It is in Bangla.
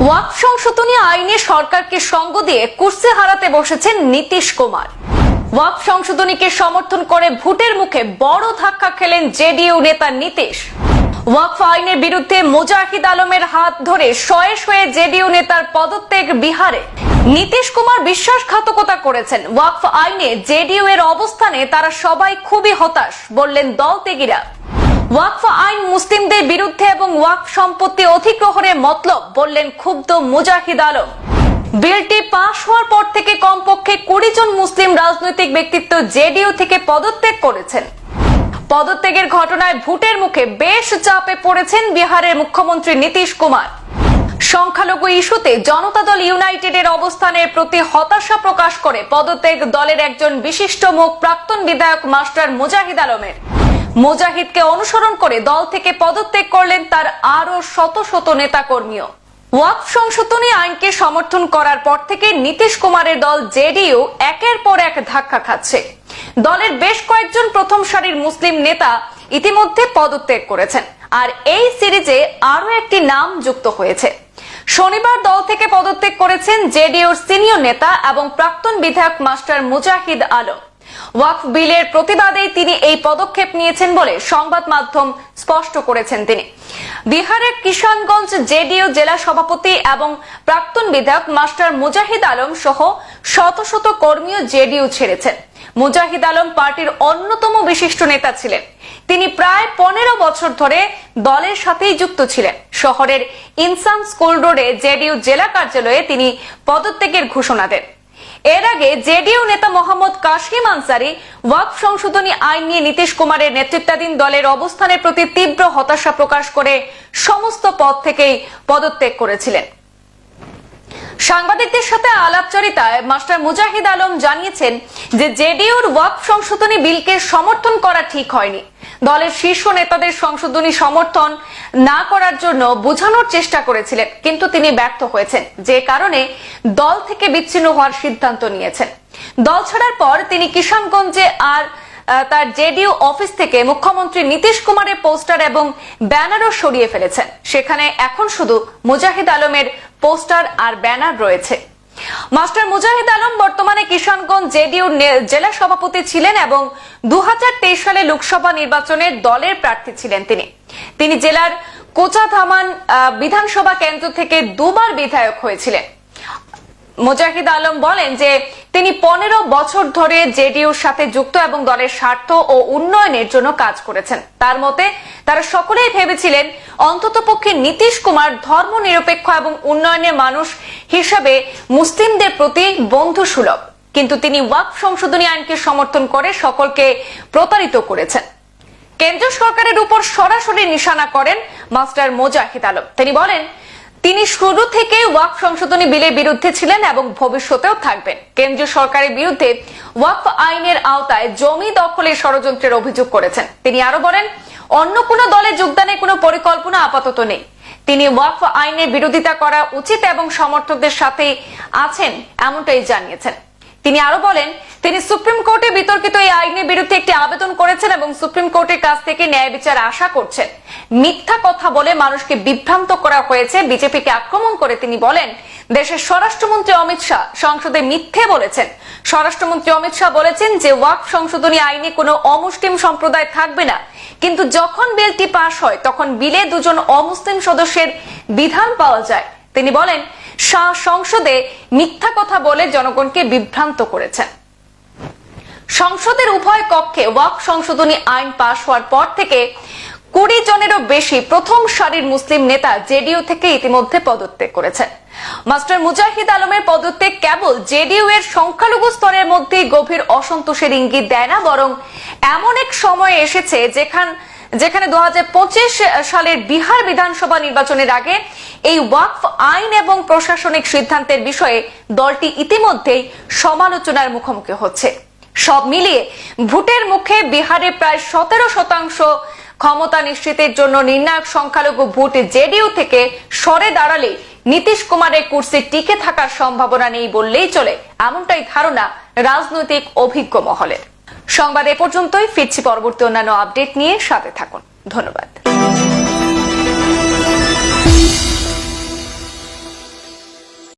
ওয়াকফ সংশোধনী আইনে সরকারকে সঙ্গ দিয়ে কুর্সি হারাতে বসেছেন নীতিশ কুমার। ওয়াকফ সংশোধনীকে সমর্থন করে ভোটের মুখে বড় ধাক্কা খেলেন জেডিইউ নেতা নীতিশ। ওয়াকফ আইনের বিরুদ্ধে মুজাহিদ আলমের হাত ধরে শয়ে শয়ে জেডিইউ নেতার পদত্যাগ বিহারে। নীতিশ কুমার বিশ্বাসঘাতকতা করেছেন। ওয়াকফ আইনে জেডিইউ এর অবস্থানে তারা সবাই খুবই হতাশ বললেন দল ত্যাগীরা। ওয়াকফ আইন মুসলিমদের বিরুদ্ধে এবং ওয়াকফ সম্পত্তি অধিগ্রহণের মতলব বললেন ক্ষুব্ধ মুজাহিদ আলম। বিলটি পাশ হওয়ার পর থেকে কমপক্ষে 20 জন মুসলিম রাজনৈতিক ব্যক্তিত্ব জেডিইউ থেকে পদত্যাগ করেছেন। পদত্যাগের ঘটনায় ভোটের মুখে বেশ চাপে পড়েছেন বিহারের মুখ্যমন্ত্রী নীতিশ কুমার। সংখ্যালঘু ইস্যুতে জনতা দল ইউনাইটেডের অবস্থানের প্রতি হতাশা প্রকাশ করে পদত্যাগ দলের একজন বিশিষ্ট মুখ প্রাক্তন বিধায়ক মাস্টার মুজাহিদ আলমের। মুজাহিদকে অনুসরণ করে দল থেকে পদত্যাগ করলেন তার আরো শত শত নেতাকর্মীও। ওয়াকফ সংশোধনী আইনকে সমর্থন করার পর থেকে নীতিশ কুমারের দল জেডিইউ একের পর এক ধাক্কা খাচ্ছে। দলের বেশ কয়েকজন প্রথম সারির মুসলিম নেতা ইতিমধ্যে পদত্যাগ করেছেন, আর এই সিরিজে আরো একটি নাম যুক্ত হয়েছে। শনিবার দল থেকে পদত্যাগ করেছেন জেডিইউর সিনিয়র নেতা এবং প্রাক্তন বিধায়ক মাস্টার মুজাহিদ আলম। ওয়াকফ বিলের প্রতিবাদে তিনি এই পদক্ষেপ নিয়েছেন বলে সংবাদ মাধ্যম স্পষ্ট করেছেন তিনি। বিহারের কিষানগঞ্জ জেডিইউ জেলা সভাপতি এবং প্রাক্তন বিধায়ক মাস্টার মুজাহিদ আলম সহ শত শত কর্মীও জেডিইউ ছেড়েছেন। মুজাহিদ আলম পার্টির অন্যতম বিশিষ্ট নেতা ছিলেন। তিনি প্রায় 15 বছর ধরে দলের সাথেই যুক্ত ছিলেন। শহরের ইনসান স্কুল রোডে জেডিইউ জেলা কার্যালয়ে তিনি পদত্যাগের ঘোষণা দেন। এর আগে জেডিইউ নেতা মোহাম্মদ কাশিম আনসারি ওয়াকফ সংশোধনী আইন নিয়ে নীতিশ কুমারের নেতৃত্বাধীন দলের অবস্থানের প্রতি তীব্র হতাশা প্রকাশ করে সমস্ত পদ থেকেই পদত্যাগ করেছিলেন। সাংবাদিকদের সাথে আলাপচারিতায় মাস্টার মুজাহিদ আলম জানিয়েছেন যে জেডিইউর ওয়াকফ সংশোধনী বিলকে সমর্থন করা ঠিক হয়নি। দলের শীর্ষ নেতাদের সংশোধনী সমর্থন না করার জন্য বোঝানোর চেষ্টা করেছিলেন, কিন্তু তিনি ব্যর্থ হয়েছেন, যে কারণে দল থেকে বিচ্ছিন্ন হওয়ার সিদ্ধান্ত নিয়েছেন। দল ছাড়ার পর তিনি কিষানগঞ্জে আর তার জেডিইউ অফিস থেকে মুখ্যমন্ত্রী নীতিশ কুমারের পোস্টার এবং ব্যানারও সরিয়ে ফেলেছেন। সেখানে এখন শুধু মুজাহিদ আলমের পোস্টার আর ব্যানার রয়েছে। মাস্টার মুজাহিদ আলম বর্তমানে কিষানগঞ্জ জেডিইউ জেলা সভাপতি ছিলেন এবং 2023 সালে লোকসভা নির্বাচনে দলের প্রার্থী ছিলেন। তিনি জেলার কোচাধামান বিধানসভা কেন্দ্র থেকে 2 বার বিধায়ক হয়েছিলেন। মুজাহিদ আলম বলেন যে তিনি 15 বছর ধরে জেডিইউর সাথে যুক্ত এবং দলের স্বার্থ ও উন্নয়নের জন্য কাজ করেছেন। তার মতে তারা সকলেই ভেবেছিলেন অন্ততপক্ষে নীতিশ কুমার ধর্মনিরপেক্ষ এবং উন্নয়নের মানুষ হিসেবে মুসলিমদের প্রতি বন্ধুসুলভ, কিন্তু তিনি ওয়াকফ সংশোধনী আইনকে সমর্থন করে সকলকে প্রতারিত করেছেন। কেন্দ্রীয় সরকারের উপর সরাসরি নিশানা করেন মাস্টার মুজাহিদ আলম। তিনি বলেন তিনি শুরু থেকে ওয়াকফ সংশোধনী বিলের বিরুদ্ধে ছিলেন এবং ভবিষ্যতেও থাকবেন। কেন্দ্রীয় সরকারের বিরুদ্ধে ওয়াকফ আইনের আওতায় জমি দখলের ষড়যন্ত্রের অভিযোগ করেছেন। তিনি আরো বলেন অন্য কোনো দলে যোগদানের কোনো পরিকল্পনা আপাতত নেই। তিনি ওয়াকফ আইনের বিরোধিতা করা উচিত এবং সমর্থকদের সাথে আছেন এমনটাই জানিয়েছেন। তিনি আরো বলেন তিনি সুপ্রিম কোর্টে বিতর্কিত এই আইনের বিরুদ্ধে একটি আবেদন করেছেন এবং সুপ্রিম কোর্টের কাছ থেকে ন্যায় বিচার আশা করছেন। মিথ্যা কথা বলে মানুষকে বিভ্রান্ত করা হয়েছে। বিজেপিকে আক্রমণ করে তিনি বলেন দেশের স্বরাষ্ট্রমন্ত্রী অমিত শাহ সংসদে মিথ্যে বলেছেন। স্বরাষ্ট্রমন্ত্রী অমিত শাহ বলেছেন যে ওয়াকফ সংশোধনী আইনে কোনো অমুসলিম সম্প্রদায় থাকবে না, কিন্তু যখন বিলটি পাশ হয় তখন বিলে 2 জন অমুসলিম সদস্যের বিধান পাওয়া যায়। তিনি বলেন শাহ সংসদে মিথ্যা কথা বলে জনগণকে বিভ্রান্ত করেছেন। সংসদের উভয় কক্ষে ওয়াকফ সংশোধনী আইন পাশ হওয়ার পর থেকে 20 জনেরও বেশি প্রথম সারির মুসলিম নেতা জেডিইউ থেকে ইতিমধ্যে পদত্যাগ করেছেন। মাস্টার মুজাহিদ আলমের পদত্যাগ কেবল জেডিইউ এর সংখ্যালঘু স্তরের মধ্যে গভীর অসন্তোষের ইঙ্গিত দেয় না, বরং এমন এক সময়ে এসেছে যেখানে 2025 সালের বিহার বিধানসভা নির্বাচনের আগে এই ওয়াকফ আইন এবং প্রশাসনিক সিদ্ধান্তের বিষয়ে দলটি ইতিমধ্যেই সমালোচনার মুখোমুখি হচ্ছে। সব মিলিয়ে ভোটের মুখে বিহারে প্রায় 17% ক্ষমতা নিশ্চিতের জন্য নির্ণায়ক সংখ্যালঘু ভোট জেডিইউ থেকে সরে দাঁড়ালে নীতিশ কুমারের কুর্সি টিকে থাকার সম্ভাবনা নেই বললেই চলে, এমনটাই ধারণা রাজনৈতিক অভিজ্ঞ মহলের। সংবাদ এ পর্যন্তই। ফিরছি পরবর্তী অন্যান্য আপডেট নিয়ে, সাথে থাকুন। ধন্যবাদ।